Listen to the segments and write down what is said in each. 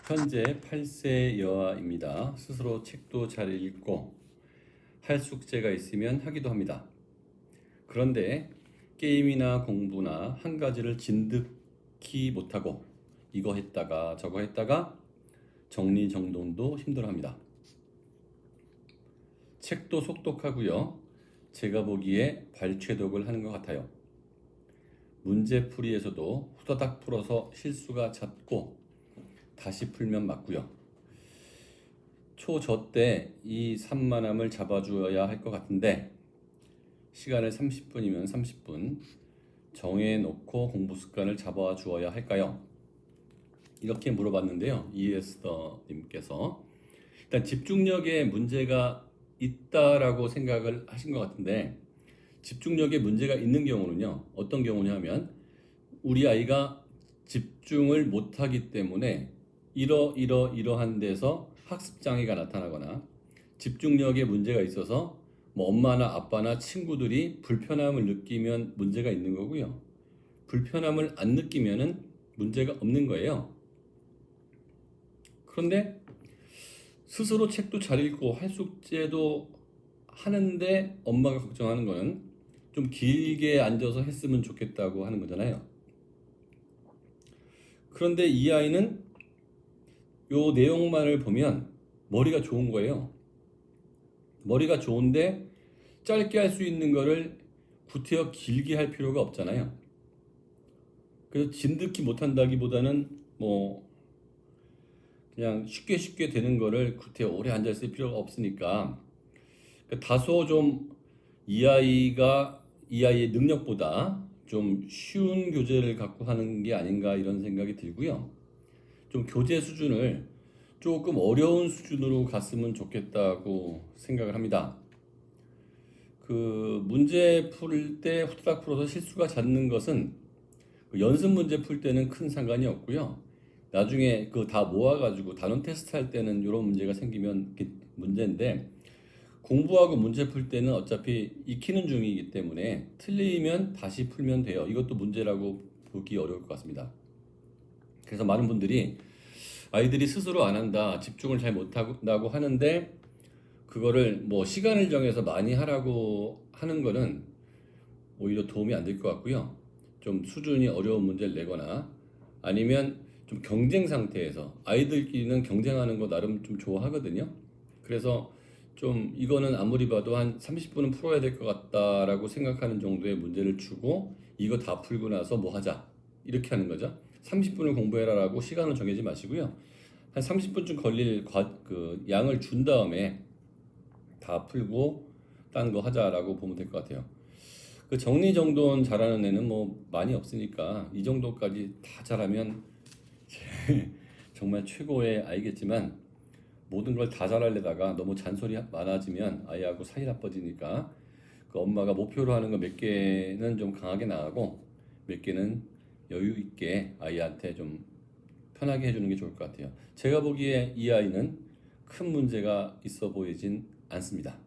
현재 8세 여아입니다. 스스로 책도 잘 읽고 할 숙제가 있으면 하기도 합니다. 그런데 게임이나 공부나 한 가지를 진득히 못하고 이거 했다가 저거 했다가 정리정돈도 힘들어합니다. 책도 속독하고요. 제가 보기에 발췌독을 하는 것 같아요. 문제풀이에서도 후다닥 풀어서 실수가 잦고 다시 풀면 맞고요. 초저 때 이 산만함을 잡아주어야 할 것 같은데 시간을 30분이면 30분 정해놓고 공부 습관을 잡아주어야 할까요? 이렇게 물어봤는데요. 이에스더님께서 일단 집중력에 문제가 있다라고 생각을 하신 것 같은데 집중력에 문제가 있는 경우는요. 어떤 경우냐면 우리 아이가 집중을 못하기 때문에 이러한 데서 학습 장애가 나타나거나 집중력에 문제가 있어서 뭐 엄마나 아빠나 친구들이 불편함을 느끼면 문제가 있는 거고요. 불편함을 안 느끼면은 문제가 없는 거예요. 그런데 스스로 책도 잘 읽고 할 숙제도 하는데 엄마가 걱정하는 거는 좀 길게 앉아서 했으면 좋겠다고 하는 거잖아요. 그런데 이 아이는 요 내용만을 보면 머리가 좋은 거예요. 머리가 좋은데 짧게 할 수 있는 거를 구태여 길게 할 필요가 없잖아요. 그래서 진득히 못한다기보다는 뭐 그냥 쉽게 되는 거를 구태여 오래 앉아있을 필요가 없으니까 다소 좀 이 아이의 능력보다 좀 쉬운 교재를 갖고 하는 게 아닌가 이런 생각이 들고요. 좀 교재 수준을 조금 어려운 수준으로 갔으면 좋겠다고 생각을 합니다. 그 문제 풀 때 후다닥 풀어서 실수가 잦는 것은 그 연습 문제 풀 때는 큰 상관이 없고요. 나중에 그 다 모아가지고 단원 테스트 할 때는 이런 문제가 생기면 문제인데 공부하고 문제 풀 때는 어차피 익히는 중이기 때문에 틀리면 다시 풀면 돼요. 이것도 문제라고 보기 어려울 것 같습니다. 그래서 많은 분들이 아이들이 스스로 안 한다, 집중을 잘 못한다고 하는데 그거를 뭐 시간을 정해서 많이 하라고 하는 거는 오히려 도움이 안 될 것 같고요. 좀 수준이 어려운 문제를 내거나 아니면 좀 경쟁 상태에서 아이들끼리는 경쟁하는 거 나름 좀 좋아하거든요. 그래서 좀 이거는 아무리 봐도 한 30분은 풀어야 될 것 같다라고 생각하는 정도의 문제를 주고 이거 다 풀고 나서 뭐 하자 이렇게 하는 거죠. 30분을 공부해라라고 시간을 정하지 마시고요. 한 30분쯤 걸릴 그 양을 준 다음에 다 풀고 딴 거 하자라고 보면 될 것 같아요. 그 정리정돈 잘하는 애는 뭐 많이 없으니까 이 정도까지 다 잘하면 정말 최고의 아이겠지만 모든 걸 다 잘하려다가 너무 잔소리 많아지면 아이하고 사이 나빠지니까 그 엄마가 목표로 하는 거 몇 개는 좀 강하게 나가고 몇 개는 여유 있게 아이한테 좀 편하게 해주는 게 좋을 것 같아요. 제가 보기에 이 아이는 큰 문제가 있어 보이진 않습니다.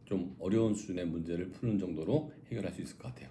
좀 어려운 수준의 문제를 푸는 정도로 해결할 수 있을 것 같아요.